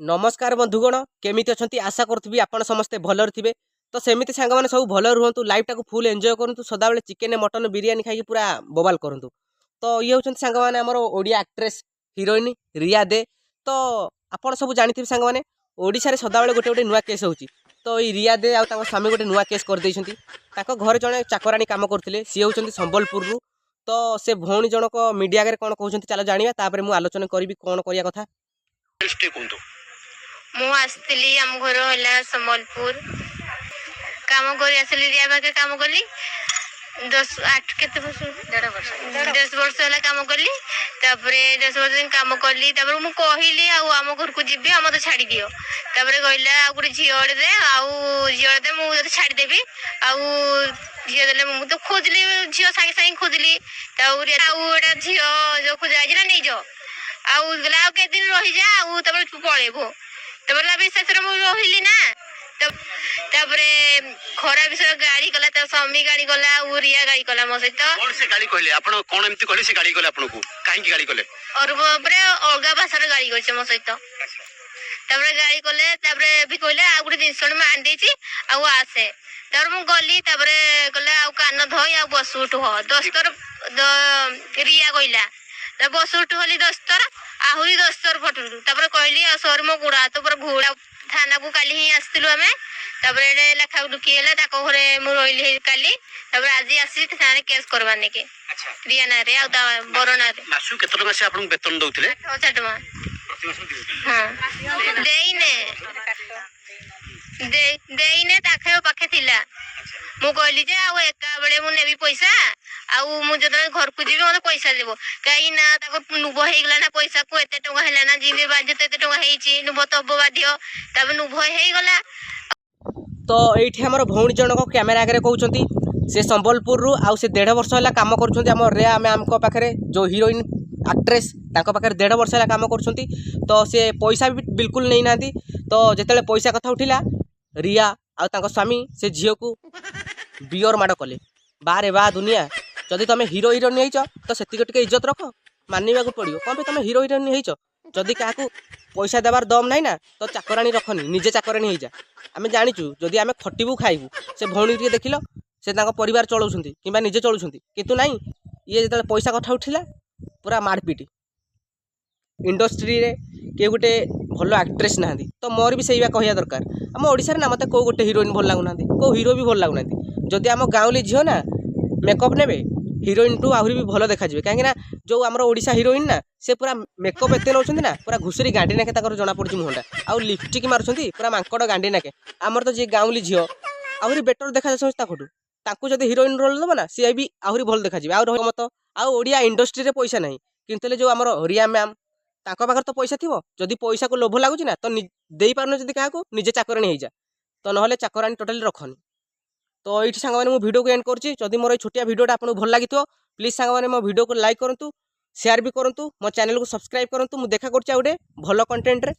नमस्कार बंधुगण केमिति अछंती आशा करथबी आपण समस्ते भलर थिबे। तो सेमिति सांग माने सब भलर रुहंतु, लाइफ टाको फुल एन्जॉय करंतु, सदाबेले चिकेन मटन बिरयानी खाई पूरा बवाल करंतु। तो ये होचंती सांग माने हमर ओडिया एक्ट्रेस हीरोइन रिया दे। तो आपण सब जानिथिबे सांग माने ओडिसा रे सदाबेले गोटे गोटे नुवा केस होची। तो ई रिया दे आ ताको स्वामी गोटे नुवा केस कर दैछंती। ताको घर जणे चाकरानी काम करथिले, सी होचंती संबलपुर रु। तो से भौणी जनक मीडिया रे कोन कहउछंती चलो जानिबा, तापरे मु आलोचना करबी कोन करिया कथा। मु आसली आम घर है संबलपुर काम कर रिया पाखे काम कली 10 केते वर्ष 10 वर्ष है काम कली। 10 वर्ष काम कली मु कहली आम घर को जीवी आम तो छाड़ी दियो। कहला गोटे झील दे झील दे मुझे छाड़देवी झील दे मु तो खोजली झील सागे सागे खोजली झील जो खोजा नहीं जाओ आउ के दिन रही जा पलैबो विश्वास रही ना। खरा विषय गाड़ी गला स्वामी गाड़ी गला रिया गाड़ी गला मो सहित कौन से गाड़ी कहले आपण कोन एमती कहले से गाड़ी गले आपन को काहे की गाड़ी गले और बरे अलगा भाषा गाड़ी गइছে मो सहित गाड़ी गले भी कहले आ गुटे जिंस में आन देछि आसे मु गली कहले कान धोई बस उठ हो 10 तर रिया गइला बस उठ होली 10 तर आहुरी 10 तर फटलु कहली सर मो गुड़ा तो पर घोड़ा थाना को काली ही आसलु आम लेखा लुकी घरे मु रही काली आज आसी थाना केस करवा के रिया ना रे बर ना मासु केते टका से आपन वेतन दउथिले 1000 टका। हां देइने ताखे पाखे थिला मु कहली जे एका बेले मु नेबी पैसा मु जब घर को जीवी मत पैसा देव कहीं ना नुभ हो गला पैसा को एत टका है ना जीवी बाजे तो एत टका है नुभ तो हम बाध्य नुभ हो गला। तो ये आम भौणी जनक कैमेरा आगे कहते से संबलपुर रु आउ से 1.5 वर्ष है काम कर रिया मैम पाखे जो हीरोइन एक्ट्रेस पाखे 1.5 वर्ष है काम कर। तो से पैसा भी बिल्कुल नहीं ना। तो जिते पैसा कथा उठिला रिया आ स्वामी से झील को बियर माड़ कले बारे बा दुनिया जदि तुम हीरो हिरोइन हो तो से इज्जत रख मानवा पड़ो कौन तुम हीरो हिरोइन हो जदि क्या पैसा देवार दम ना ना तो चाकराणी रखनी निजे चाकराणी हो जा। आम जाचु जदि आम खटबू खाइबू से भौणी टे देख से परिवार चलाउछंती कि निजे चलुछंती किंतु नाई ये जो पैसा कथा उठिला पूरा मारपिट इंडस्ट्री रे किए गोटे भल एक्ट्रेस ना। तो मोर भी सही कहया दरकार आम ओडिशा ना मत कौ गोटे हिरोइन भल लगुना कौ हीरो भी भल लगुना। जदि आम गाँवली झील ना मेकअप ने हिरोइन टू आहरी भी भल देखा कहीं जो आम ओडिशा हिरोइन ना से पूरा मेकअप एत नौ ना पूरा घुसरी गांडी नाके जना पड़ी मुहटा आउ लिपस्टिक मारुंट पूरा मांकड़ गांडी नाके आमर तो जी गाँवली झील आहरी बेटर देखा ताकू जब हिरोइन रोल दब ना सी भी आहरी भल देखा आउ मत आड़िया इंडस्ट्री रे पैसा ना कि जो आम रिया मैम पाखे तो पैसा थी जदि पैसा को लोभ लगुच ना तो दे पार क्या निजे चाकराणी हो जा तो ना चाकराणी टोटाली रखनी। तो ये सांग मैंने वीडियो को एंड करछि। जदि मोर छोटिया वीडियोटा आपको भल लगी प्लीज सांग मैंने मो वीडियो को लाइक करूँ शेयर भी करूँ मो चैनल को सब्सक्राइब करूँ। मुझे देखा कर भल कंटेंट रे।